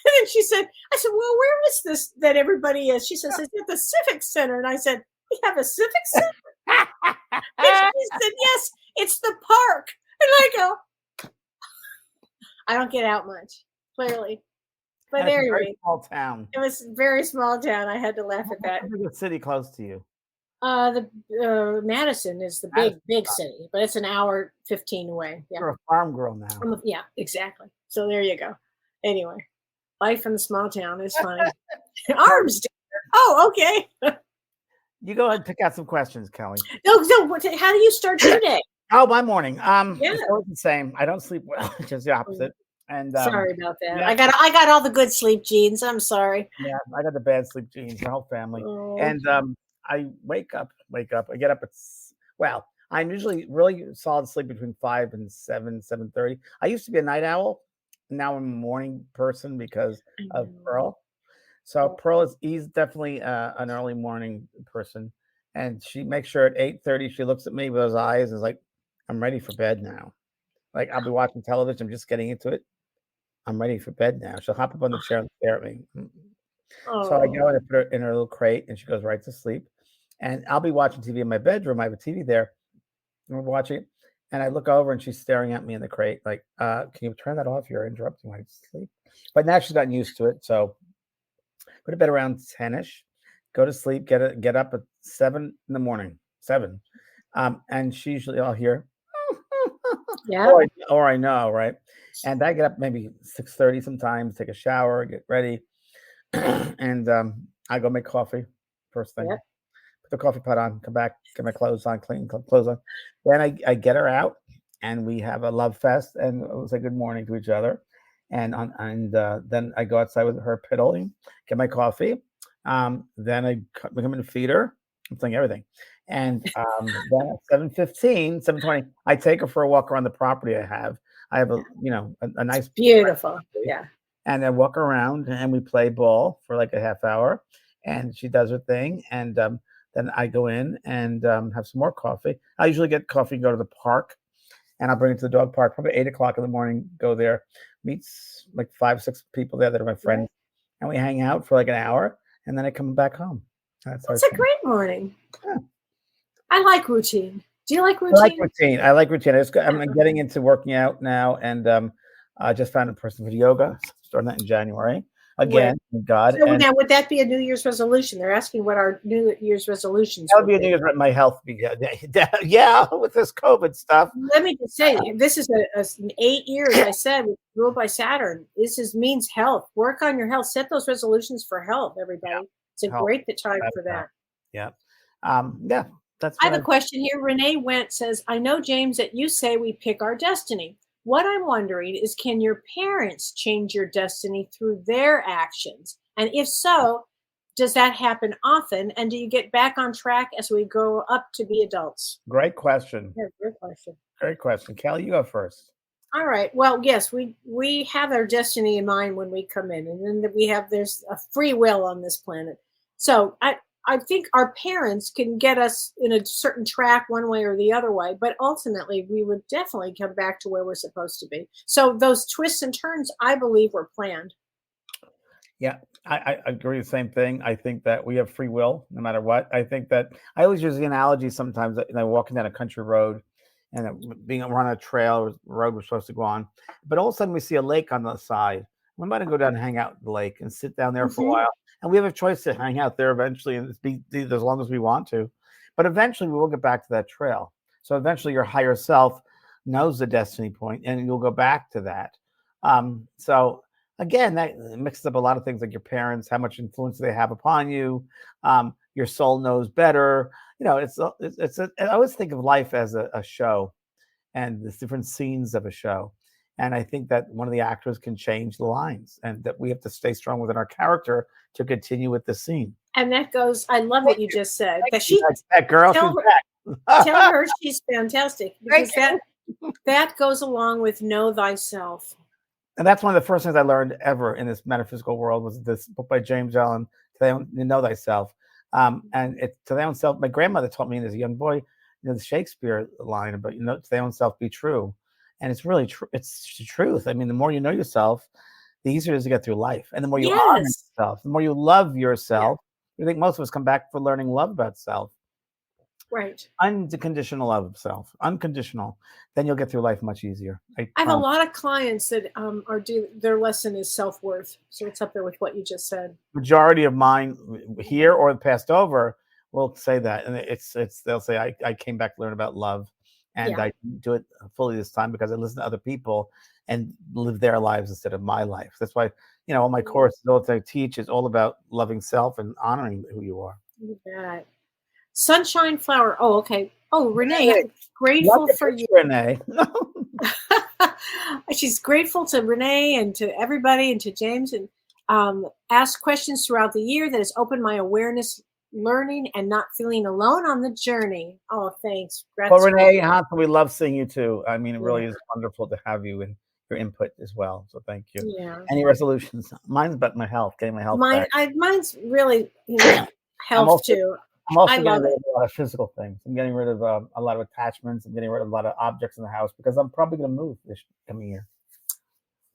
And then I said, well, where is this that everybody is? She says, it's at the Civic Center. And I said, we have a Civic Center? And she said, yes, it's the park. And I go, I don't get out much, clearly. But That's a anyway, very small town. it was a very small town. I had to laugh at that. What's the city close to you? The Madison is the big city, but it's an hour 15 away. Yeah. You're a farm girl now. Yeah, exactly. So there you go. Anyway, life in the small town is funny. Arms. Oh, okay. You go ahead and pick out some questions, Kellee. No. How do you start your day? Oh, my morning. Yeah. It's always the same. I don't sleep well, just the opposite. And sorry about that. yeah. I got all the good sleep genes. I'm sorry. Yeah, I got the bad sleep genes, the whole family. Oh. And I wake up. I get up I'm usually really solid sleep between 5 and 7:30. I used to be a night owl. Now I'm a morning person because of Pearl. So Pearl he's definitely an early morning person. And she makes sure at 8:30 she looks at me with those eyes and is like, I'm ready for bed now. Like, I'll be watching television, I'm just getting into it. I'm ready for bed now. She'll hop up on the chair and stare at me. So I go and I put her in her little crate and she goes right to sleep. And I'll be watching TV in my bedroom. I have a TV there. And we're watching it. And I look over and she's staring at me in the crate like, can you turn that off? You're interrupting my sleep. But now she's gotten used to it. So go to bed around 10-ish. Go to sleep, get up at 7 in the morning. 7. And she usually I'll hear Yeah. Or I know, right? And I get up maybe 6:30 sometimes, take a shower, get ready. And I go make coffee first thing. Yep. Put the coffee pot on, come back, get my clothes on, clean clothes on. Then I get her out and we have a love fest and we'll say good morning to each other. And then I go outside with her piddling, get my coffee. Then I come in and feed her. I'm saying everything. And then at 7:15, 7:20, I take her for a walk around the property I have. I have a nice Beautiful. Yeah. And I walk around and we play ball for like a half hour and she does her thing. And then I go in and have some more coffee. I usually get coffee and go to the park and I'll bring it to the dog park, probably 8:00 in the morning, go there, meets like 5-6 people there that are my friends. And we hang out for like an hour and then I come back home. That's a great morning. Yeah. I like routine. Do you like routine? I like routine. I'm getting into working out now, and I just found a person for yoga. Starting that in January again. Thank God. So now, would that be a New Year's resolution? They're asking what our New Year's resolutions. That would be a New Year's. My health. Yeah, with this COVID stuff. Let me just say, this is an 8 years. I said ruled by Saturn. This means health. Work on your health. Set those resolutions for health, everybody. Yeah. It's a great time for that. Yeah. I have a question here. Renee Went says, I know, James, that you say we pick our destiny. What I'm wondering is, can your parents change your destiny through their actions? And if so, does that happen often? And do you get back on track as we grow up to be adults? Great question. Yeah, great question. Great question. Kellee, you go first. All right. Well, yes, we have our destiny in mind when we come in. And then there's a free will on this planet. So I think our parents can get us in a certain track one way or the other way, but ultimately we would definitely come back to where we're supposed to be. So those twists and turns, I believe, were planned. Yeah, I agree the same thing. I think that we have free will no matter what. I think that I always use the analogy sometimes that walking down a country road and we're on a trail, road we're supposed to go on, but all of a sudden we see a lake on the side. We might go down and hang out at the lake and sit down there for a while. And we have a choice to hang out there eventually and be as long as we want to. But eventually we will get back to that trail. So eventually your higher self knows the destiny point and you'll go back to that. So again, that mixes up a lot of things like your parents, how much influence they have upon you. Your soul knows better. I always think of life as a show and the different scenes of a show. And I think that one of the actors can change the lines, and that we have to stay strong within our character to continue with the scene. And that goes, I love what you just said. That That girl, tell she's her, back. tell her she's fantastic, because Thank that goes along with know thyself. And that's one of the first things I learned ever in this metaphysical world was this book by James Allen, To Thy Own, Know Thyself. And it's to thy own self. My grandmother taught me as a young boy, the Shakespeare line about, to thy own self be true. And it's really true. It's the truth. I mean, the more you know yourself, the easier it is to get through life. And the more you honor yourself, the more you love yourself. I think most of us come back for learning love about self. Right. Unconditional love of self, unconditional. Then you'll get through life much easier. I have a lot of clients that their lesson is self-worth. So it's up there with what you just said. Majority of mine here or passed over will say that. And they'll say, I came back to learn about love. And I do it fully this time because I listen to other people and live their lives instead of my life. That's why, all my courses, all that I teach is all about loving self and honoring who you are. You bet. Sunshine Flower. Oh, okay. Oh, Renee, I'm grateful for you. Renee. She's grateful to Renee and to everybody and to James, and asked questions throughout the year that has opened my awareness, learning, and not feeling alone on the journey. Oh, thanks. Well, Renee, Hanson, we love seeing you too. I mean, it really is wonderful to have you and your input as well. So thank you. Yeah. Any resolutions? Mine's about my health, getting my health back. Mine's really health too. I'm also getting rid of a lot of physical things. I'm getting rid of a lot of attachments. I'm getting rid of a lot of objects in the house because I'm probably going to move this coming year.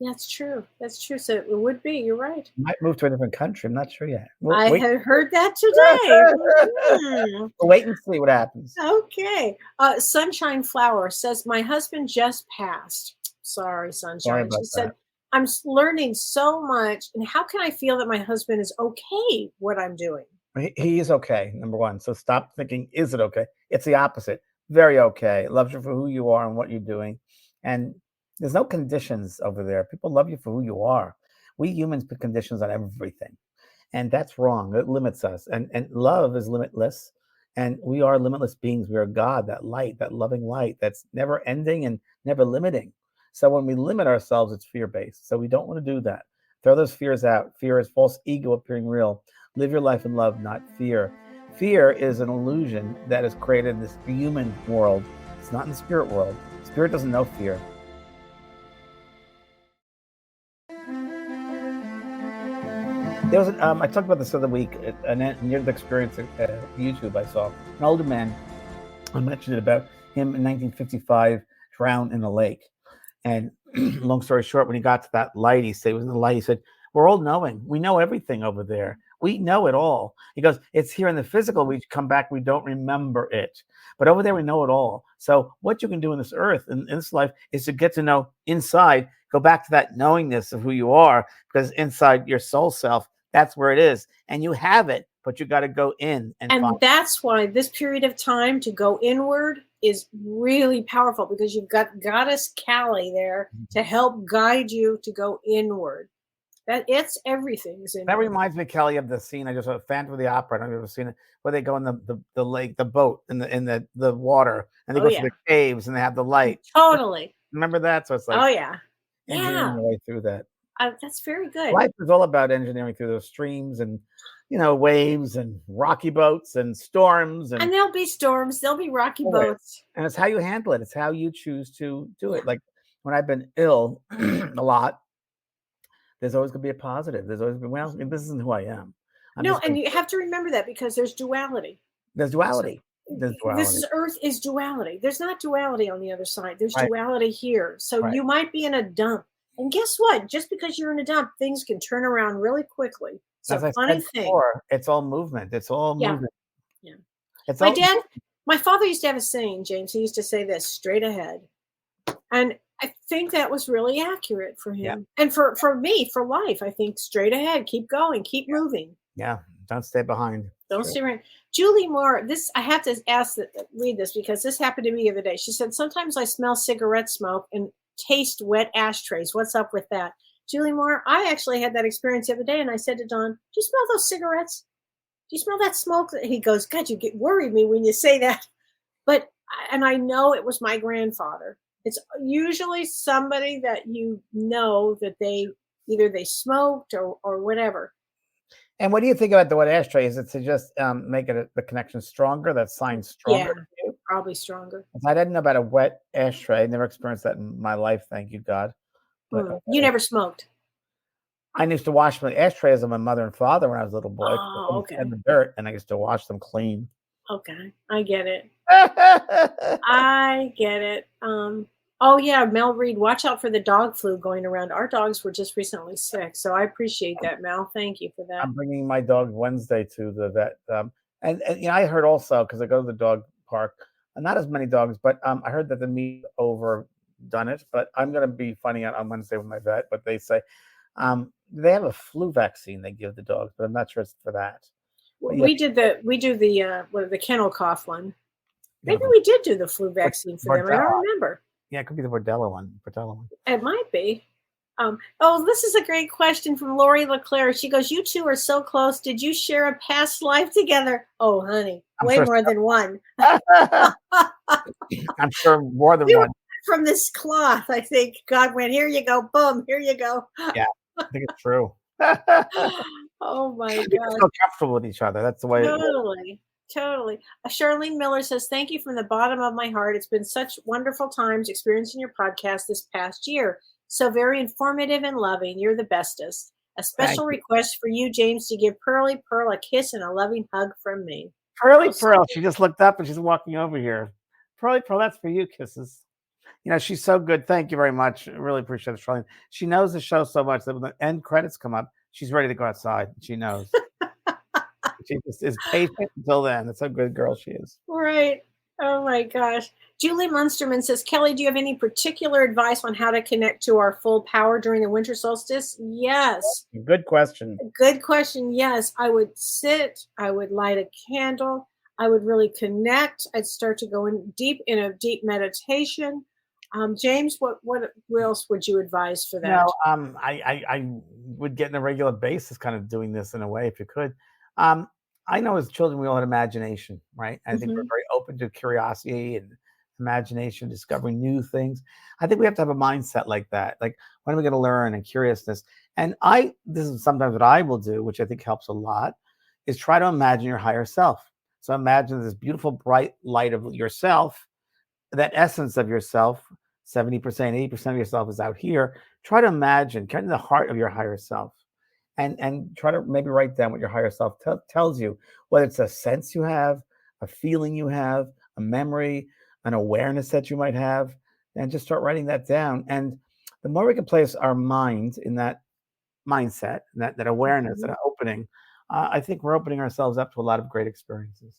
That's true. That's true. So it would be. You're right. I might move to a different country. I'm not sure yet. I had heard that today. We'll wait and see what happens. Okay. Sunshine Flower says, my husband just passed. Sorry, Sunshine. She said, I'm learning so much. And how can I feel that my husband is okay what I'm doing? He is okay, number one. So stop thinking, is it okay? It's the opposite. Very okay. Loves you for who you are and what you're doing. And there's no conditions over there. People love you for who you are. We humans put conditions on everything. And that's wrong. It limits us. And love is limitless. And we are limitless beings. We are God, that light, that loving light that's never ending and never limiting. So when we limit ourselves, it's fear-based. So we don't want to do that. Throw those fears out. Fear is false ego appearing real. Live your life in love, not fear. Fear is an illusion that is created in this human world. It's not in the spirit world. Spirit doesn't know fear. There was I talked about this the other week, a near-death experience at YouTube I saw. An older man, I mentioned it about him in 1955, drowned in a lake. And long story short, when he got to that light, he said, it was in the light, he said, we're all knowing. We know everything over there. We know it all. He goes, it's here in the physical. We come back, we don't remember it. But over there, we know it all. So what you can do in this earth, in this life, is to get to know inside, go back to that knowingness of who you are, because inside your soul self, that's where it is. And you have it, but you got to go in. And find that's why this period of time to go inward is really powerful, because you've got Goddess Kellee there to help guide you to go inward. That it's everything. That reminds me, Kellee, of the scene I just saw, Phantom of the Opera. I don't know if you've ever seen it, where they go in the lake, the boat, in the water, and they go through the caves, and they have the light. Totally. Remember that? So it's like, engineering your way through that. That's very good. Life is all about engineering through those streams and waves and rocky boats and storms, and there'll be storms, there'll be rocky boats, and it's how you handle it. It's how you choose to do it. Like when I've been ill a lot. There's always going to be a positive. There's always been, this isn't who I am. And you have to remember that, because there's duality. There's duality. This earth is duality. There's not duality on the other side. There's duality here. So you might be in a dump. And guess what? Just because you're in a dump, things can turn around really quickly. So funny thing. Before, it's all movement. It's all movement. Yeah. My father used to have a saying, James. He used to say this, straight ahead. And I think that was really accurate for him. And for me, for life, I think straight ahead, keep going, keep moving. Yeah, don't stay behind. Don't stay around. Julie Moore, I have to read this, because this happened to me the other day. She said, sometimes I smell cigarette smoke and taste wet ashtrays. What's up with that? Julie Moore, I actually had that experience the other day, and I said to Don, do you smell those cigarettes? Do you smell that smoke? He goes, God, you worried me when you say that. And I know it was my grandfather. It's usually somebody that you know that they either they smoked or whatever. And what do you think about the wet ashtray? Is it to just make it the connection stronger? That sign Yeah, stronger? For you? probably stronger. 'Cause I didn't know about a wet ashtray. I never experienced that in my life, thank you, God. But You never smoked. I used to wash my ashtrays of my mother and father when I was a little boy. Oh, okay. In the dirt, and I used to wash them clean. Okay, I get it. I I get it. Oh yeah, Mel Reed, watch out for the dog flu going around. Our dogs were just recently sick, so I appreciate that, Mel. Thank you for that. I'm bringing my dog Wednesday to the vet. And I heard also, because I go to the dog park, not as many dogs, but I heard that the meat overdone it. But I'm going to be finding out on Wednesday with my vet what they say. They have a flu vaccine they give the dogs, but I'm not sure it's for that. But yeah, We do the kennel cough one. Maybe we did do the flu vaccine for them. I don't remember. yeah, it could be the Bordella one. It might be. Oh, this is a great question from Lori LeClaire. She goes, "You two are so close. Did you share a past life together?" Oh, honey, way more than one. I'm sure more than one. From this cloth, I think God went, "Here you go, boom, here you go." Yeah, I think it's true. Oh my We're God. so comfortable with each other. That's the way. Totally. Charlene Miller says, "Thank you from the bottom of my heart. It's been such wonderful times experiencing your podcast this past year. So very informative and loving. You're the bestest. A special request for you, James, to give Pearly Pearl a kiss and a loving hug from me." Pearly Pearl. She just looked up and she's walking over here. Pearly Pearl, that's for you. Kisses. She's so good. Thank you very much. I really appreciate it, Charlene. She knows the show so much that when the end credits come up, she's ready to go outside. She knows. She just is patient until then. That's how good a girl she is. Right. Oh my gosh. Julie Munsterman says, "Kellee, do you have any particular advice on how to connect to our full power during the winter solstice?" Yes. Good question. Good question. Yes. I would sit, I would light a candle, I would really connect. I'd start to go in a deep meditation. James, what else would you advise for that? I would get in a regular basis kind of doing this in a way if you could. I know as children we all had imagination, right? I think we're very open to curiosity and imagination, discovering new things. I think we have to have a mindset like that. Like, when are we going to learn, and curiousness? And this is sometimes what I will do, which I think helps a lot, is try to imagine your higher self. So imagine this beautiful bright light of yourself, that essence of yourself. 70%, 80% of yourself is out here. Try to imagine, kind of the heart of your higher self. And try to maybe write down what your higher self tells you, whether it's a sense you have, a feeling you have, a memory, an awareness that you might have, and just start writing that down. And the more we can place our minds in that mindset, that awareness, that opening, I think we're opening ourselves up to a lot of great experiences.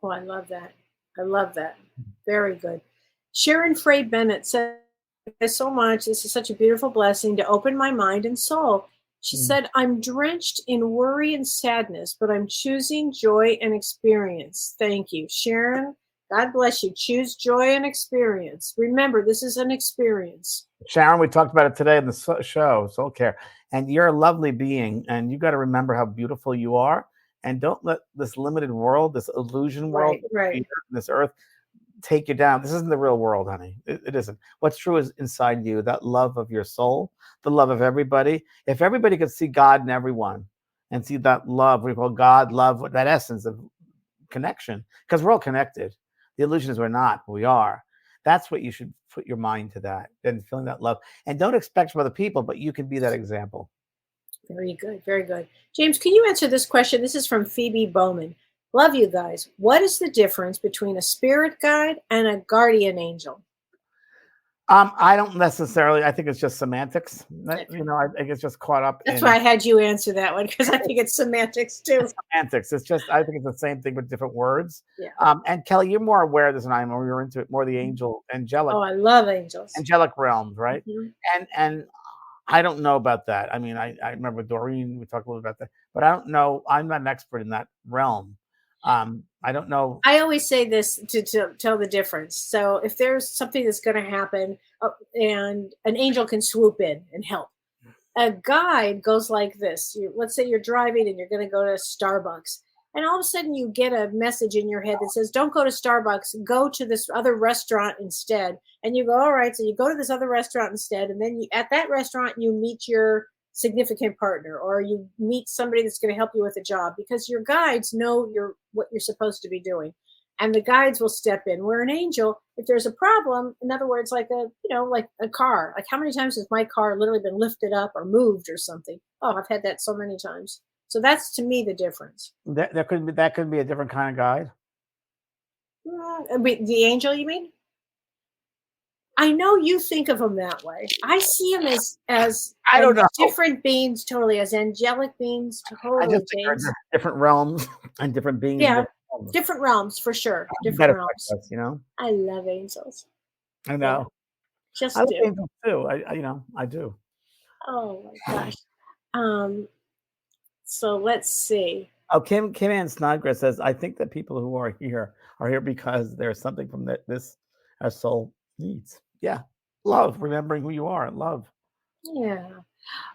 Oh, I love that. I love that. Very good. Sharon Frey Bennett said, "Thank you so much. This is such a beautiful blessing to open my mind and soul." She said, "I'm drenched in worry and sadness, but I'm choosing joy and experience." Thank you, Sharon. God bless you. Choose joy and experience. Remember, this is an experience. Sharon, we talked about it today in the show, Soul Care. And you're a lovely being, and you got to remember how beautiful you are. And don't let this limited world, this illusion world, this earth, take you down. This isn't the real world, honey. It isn't. What's true is inside you, that love of your soul, the love of everybody. If everybody could see God in everyone and see that love, we call God love, that essence of connection, because we're all connected. The illusion is we're not, but we are. That's what you should put your mind to, that, and feeling that love. And don't expect from other people, but you can be that example. Very good. Very good. James, can you answer this question? This is from Phoebe Bowman. "Love you guys. What is the difference between a spirit guide and a guardian angel?" I don't necessarily. I think it's just semantics. I get just caught up. That's why I had you answer that one, because I think it's semantics too. It's semantics. It's just, I think it's the same thing with different words. Yeah. And Kellee, you're more aware of this than I am. Or you're into it more, the angelic. Oh, I love angels. Angelic realms, right? And I don't know about that. I mean, I remember Doreen. We talked a little about that, but I don't know. I'm not an expert in that realm. I don't know. I always say this to tell the difference. So if there's something that's going to happen and an angel can swoop in and help, a guide goes like this. Let's say you're driving and you're going to go to Starbucks, and all of a sudden you get a message in your head that says, don't go to Starbucks, go to this other restaurant instead. And you go, all right, so you go to this other restaurant instead, and then at that restaurant you meet your significant partner, or you meet somebody that's going to help you with a job, because your guides know what you're supposed to be doing, and the guides will step in. Where an angel, if there's a problem, in other words, like a car, like how many times has my car literally been lifted up or moved or something? Oh, I've had that so many times. So that's, to me, the difference. That could be a different kind of guide. The angel, you mean? I know you think of them that way. I see them as I don't know. different beings, totally, as angelic beings, totally. I just think they're different realms and different beings. Yeah, different realms for sure. Different realms. Us, you know. I love angels. I know. Yeah, I love angels too. I do. Oh my gosh. So let's see. Oh, Kim Ann Snodgrass says, I think that people who are here because there's something from this our soul needs. Yeah. Love, remembering who you are, love. Yeah.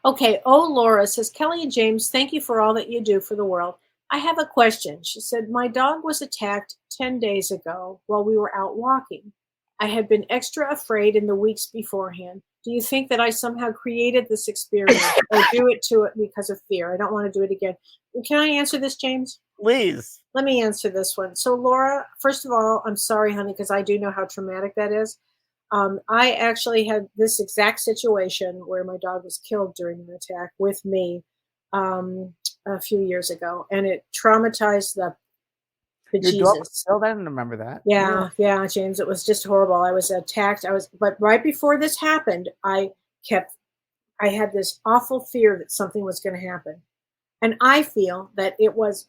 Okay. Oh, Laura says, Kellee and James, thank you for all that you do for the world. I have a question. She said, my dog was attacked 10 days ago while we were out walking. I had been extra afraid in the weeks beforehand. Do you think that I somehow created this experience or do it to it because of fear? I don't want to do it again. Can I answer this, James? Please. Let me answer this one. So, Laura, first of all, I'm sorry, honey, because I do know how traumatic that is. I actually had this exact situation where my dog was killed during an attack with me a few years ago, and it traumatized the Your dog was killed? I didn't remember that. Yeah, James, it was just horrible. I was attacked. But right before this happened, I had this awful fear that something was going to happen, and I feel that it was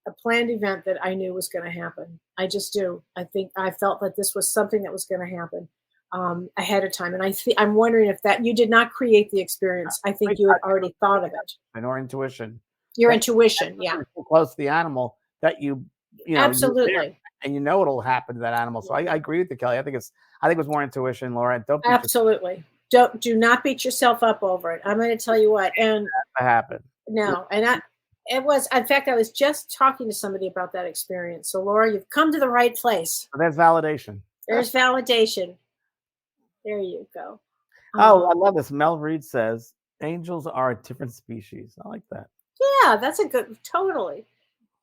a planned event that I knew was going to happen. I just do. I think I felt that this was something that was going to happen ahead of time. And I'm wondering if that you did not create the experience. I think you had already thought of it. And our intuition. Your intuition, yeah. So close to the animal that you know, absolutely. And you know it'll happen to that animal. So I agree with you, Kellee. I think it was more intuition, Laura. Don't absolutely. Do not beat yourself up over it. I'm going to tell you what. And that happened. No, and it was, in fact, I was just talking to somebody about that experience. So, Laura, you've come to the right place. There's validation. There's validation. There you go. Oh, I love this. Mel Reed says, angels are a different species. I like that. Yeah, that's a good, totally.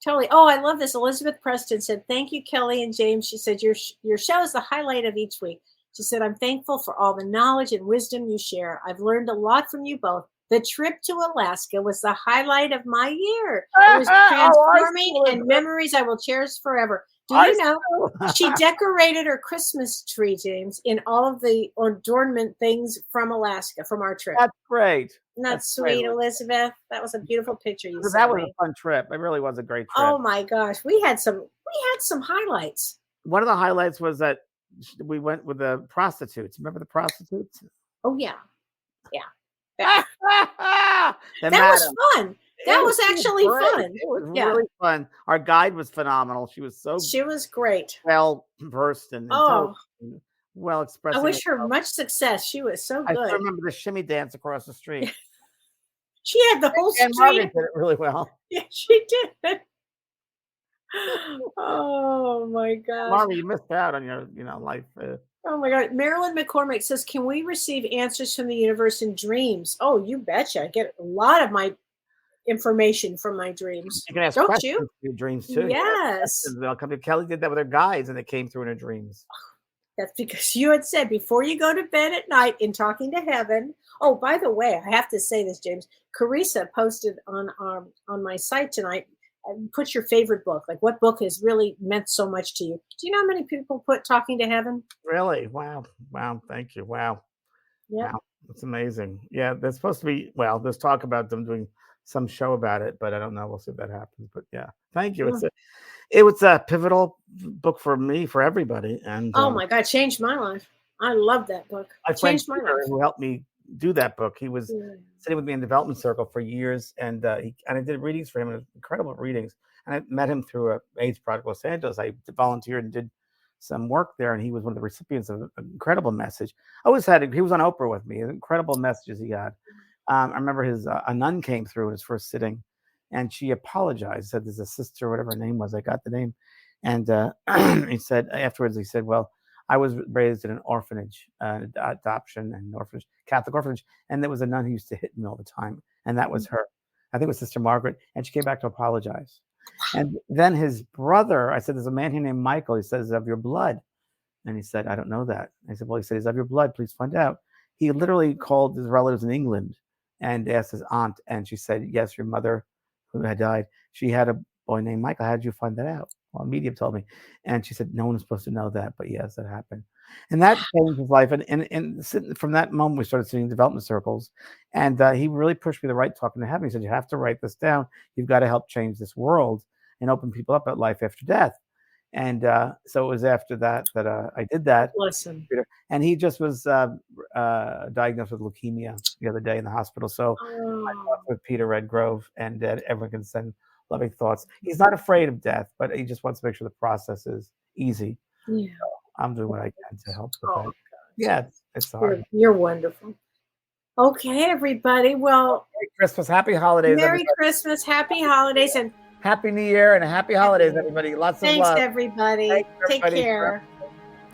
Oh, I love this. Elizabeth Preston said, thank you, Kellee and James. She said, your show is the highlight of each week. She said, I'm thankful for all the knowledge and wisdom you share. I've learned a lot from you both. The trip to Alaska was the highlight of my year. It was transforming and memories I will cherish forever. Do you know she decorated her Christmas tree, James, in all of the adornment things from Alaska, from our trip. That's great. That's sweet, great. Elizabeth. That was a beautiful picture you sent. That was a fun trip. It really was a great trip. Oh my gosh, we had some highlights. One of the highlights was that we went with the prostitutes. Remember the prostitutes? Oh yeah. That was fun. That was actually fun. It was really fun. Our guide was phenomenal. She was great. Well versed and well expressed. I wish her much success. She was so good. I still remember the shimmy dance across the street. She had the whole street. And Marvin did it really well. Yeah, she did. Oh my gosh. Marvin, you missed out on your life. Oh my God. Marilyn McCormick says, can we receive answers from the universe in dreams? Oh, you betcha. I get a lot of my information from my dreams. You can ask questions in your dreams too. Yes. They'll come to Kellee did that with her guides and it came through in her dreams. That's because you had said before you go to bed at night in Talking to Heaven. Oh, by the way, I have to say this, James. Carissa posted on my site tonight, put your favorite book. Like what book has really meant so much to you? Do you know how many people put Talking to Heaven? Really? Wow. Thank you. Wow. Yeah. Wow. That's amazing. Yeah. There's supposed to be, there's talk about them doing some show about it, but I don't know. We'll see if that happens. But yeah, thank you. It was a pivotal book for me, for everybody. And oh my God, changed my life. I love that book. Changed my life. Who helped me do that book. He was sitting with me in Development Circle for years, and I did readings for him, incredible readings. And I met him through a AIDS Project Los Angeles. I volunteered and did some work there, and he was one of the recipients of an incredible message. He was on Oprah with me. Incredible messages he had. I remember a nun came through in his first sitting, And she apologized, said there's a sister, whatever her name was. I got the name. And he said, afterwards, he said, well, I was raised in an orphanage, adoption and orphanage, Catholic orphanage. And there was a nun who used to hit me all the time. And that was her. I think it was Sister Margaret. And she came back to apologize. And then his brother, I said, there's a man here named Michael. He says, of your blood. And he said, I don't know that. I said, well, he said, he's of your blood. Please find out. He literally called his relatives in England and asked his aunt. And she said, yes, your mother who had died, she had a boy named Michael. How did you find that out? Well, a medium told me. And she said, no one was supposed to know that. But yes, that happened. And that changed his life. And from that moment, we started sitting in development circles. And he really pushed me the right talking to heaven. He said, you have to write this down. You've got to help change this world and open people up at life after death. And so it was after that that I did that. Listen. And he just was diagnosed with leukemia the other day in the hospital. So I talked with Peter Redgrove, and everyone can send loving thoughts. He's not afraid of death, but he just wants to make sure the process is easy. Yeah. So I'm doing what I can to help with that. Yeah, it's hard. You're wonderful. Okay, everybody. Well, Merry Christmas, happy holidays. Merry everybody. Christmas, happy holidays, and Happy New Year and happy holidays, everybody. Lots of thanks, love. everybody. Thanks, Take everybody. care.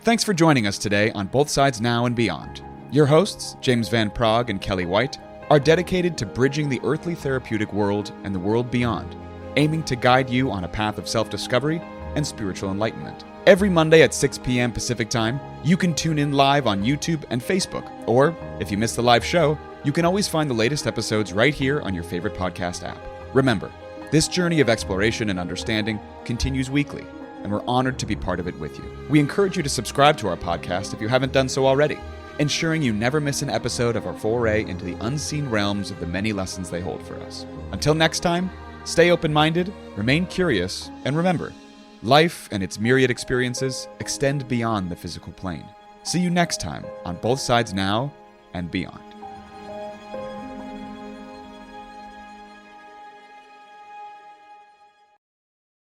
Thanks for joining us today on Both Sides Now and Beyond. Your hosts, James Van Praagh and Kellee White, are dedicated to bridging the earthly therapeutic world and the world beyond, aiming to guide you on a path of self-discovery and spiritual enlightenment. Every Monday at 6 p.m. Pacific Time, you can tune in live on YouTube and Facebook, or if you miss the live show, you can always find the latest episodes right here on your favorite podcast app. Remember, this journey of exploration and understanding continues weekly, and we're honored to be part of it with you. We encourage you to subscribe to our podcast if you haven't done so already, ensuring you never miss an episode of our foray into the unseen realms of the many lessons they hold for us. Until next time, stay open-minded, remain curious, and remember, life and its myriad experiences extend beyond the physical plane. See you next time on Both Sides Now and Beyond.